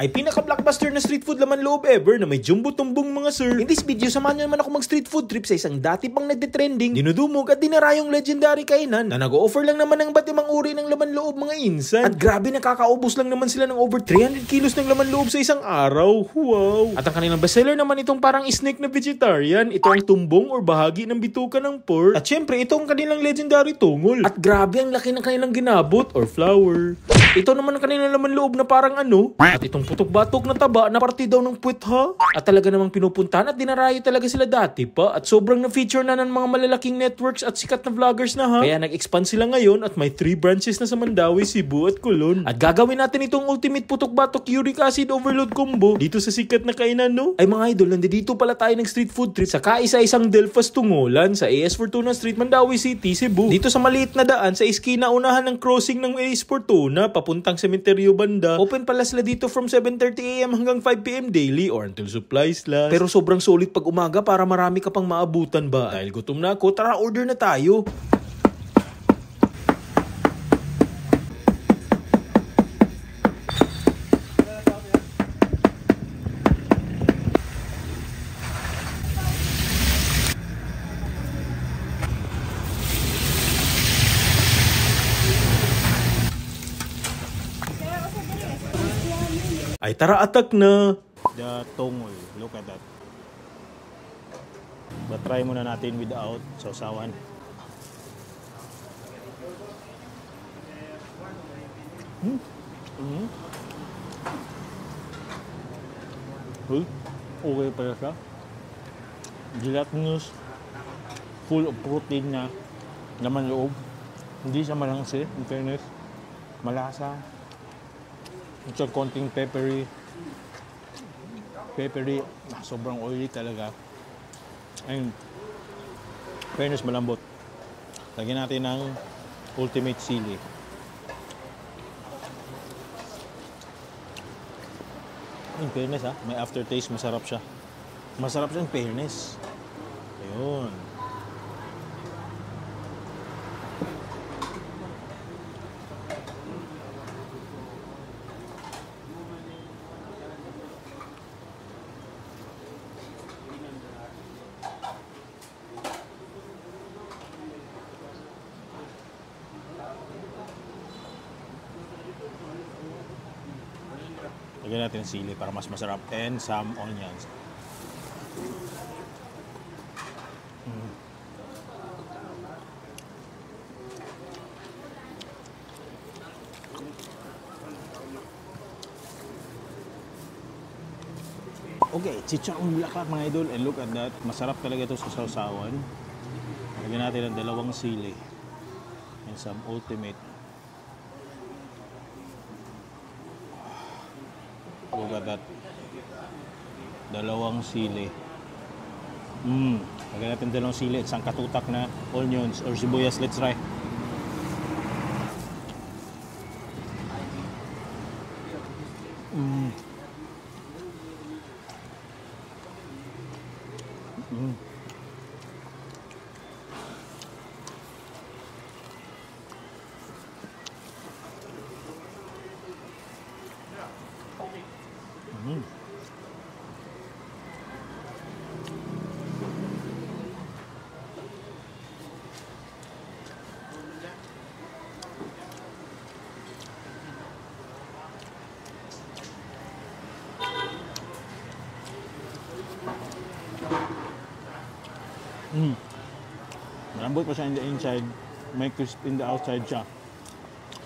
ay pinaka-blockbuster na street food laman loob ever na may jumbo-tumbong mga sir. In this video, samahan nyo naman ako mag-street food trip sa isang dati pang nagde-trending, dinudumog at dinarayong legendary kainan na nag-o-offer lang naman ng ba't-ibang uri ng laman loob mga insan. At grabe, nakakaubos lang naman sila ng over 300 kilos ng laman loob sa isang araw. Wow! At ang kanilang bestseller naman itong parang snake na vegetarian. Ito ang tumbong or bahagi ng bituka ng pork. At syempre, ito ang kanilang legendary tungol. At grabe, ang laki ng kanilang ginabot or flour. Ito naman ang kanilang laman loob na parang ano. At itong putok-batok na taba na parte daw ng puwet ha. At talaga namang pinupuntahan at dinarayo talaga sila dati pa. At sobrang na-feature na ng mga malalaking networks at sikat na vloggers na ha. Kaya nag-expand sila ngayon at may 3 branches na sa Mandawi, Cebu at Colon. At gagawin natin itong ultimate putok-batok uric acid overload combo dito sa sikat na kainan no. Ay mga idol, nandito pala tayo ng street food trip sa kaisa-isang Delfas Tungulan sa AS Fortuna Street, Mandawi City, Cebu. Dito sa maliit na daan sa iskina unahan ng crossing ng AS Fortuna papuntang sementeryo banda. Open pala sila dito from 7:30 AM hanggang 5 PM daily or until supplies last. Pero sobrang solid pag umaga para marami ka pang maabutan ba. Dahil gutom na ako, tara order na tayo. Ay tara, attack na! The tungol, look at that. But try muna natin without sausawan. Okay pala siya. Gelatinous, full of protein na laman loob. Hindi siya malangsi, in fairness. Malasa. Ito konting peppery, sobrang oily talaga. Ayun, fairness malambot. Lagyan natin ng ultimate sili. In fairness ha, may aftertaste, masarap siya. Masarap siya in fairness. Ayun. Lagyan natin sili para mas masarap and some onions. Okay, chicharong bulaklak mga idol, and look at that. Masarap talaga ito sa sausawan. Lagyan natin ng 2 sili and some ultimate. Look at that. 2 sili. Lagyan natin 2 sili at isang katutak na onions or sibuyas. Let's try. Malambot pa siya in the inside, may crisp in the outside siya.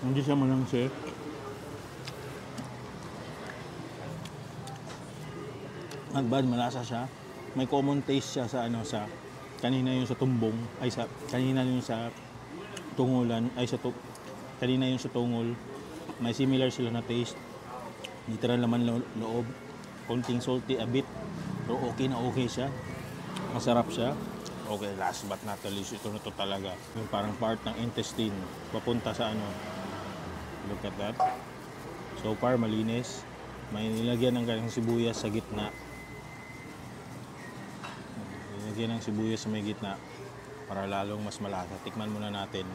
Hindi siya malangsi. Not bad, malasa siya. May common taste siya sa ano, sa kanina yung sa tumbong, ay sa kanina yung sa tungulan, ay sa kanina yung sa tungol. May similar sila na taste. Literal naman loob. Konting salty a bit. Pero okay na okay siya. Masarap siya. Okay, last but not the least, ito na to talaga. Yung parang part ng intestine, papunta sa ano. Look at that. So far, malinis. May nilagyan ng galing sibuyas sa gitna. Nilagyan ng sibuyas sa may gitna para lalong mas malasa. Tikman muna natin.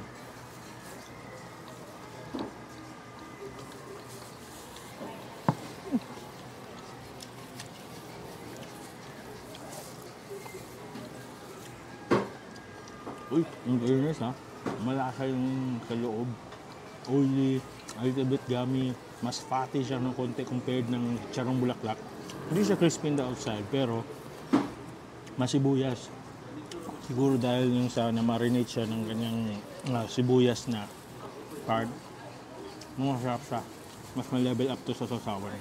Uy, ang fairness ha. Malasa yung sa loob. Oily, a little bit gummy. Mas fatty siya ng konti compared ng charong bulaklak. Hindi siya crispy on the outside, pero masibuyas. Siguro dahil yung sa na-marinate siya ng kanyang sibuyas na part. Masarap siya. Mas ma-level up to sa sausawan.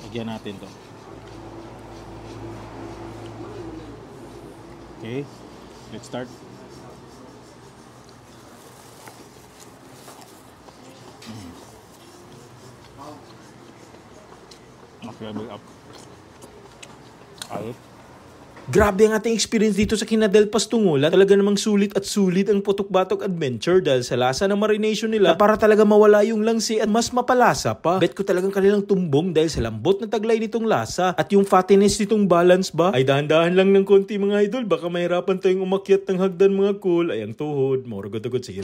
Lagyan natin to. Okay, let's start. Level up. Ayos. Grabe ang ating experience dito sa Kinadel Pastungulan. Talaga namang sulit at sulit ang Putok Batok Adventure dahil sa lasa ng marination nila na para talaga mawala yung langsi at mas mapalasa pa. Bet ko talagang kanilang tumbong dahil sa lambot na taglay nitong lasa at yung fattiness nitong balance ba ay dahan-dahan lang ng konti mga idol. Baka mahirapan tayong umakyat ng hagdan mga cool. Ay ang tuhod, mauragod-agod. Sige.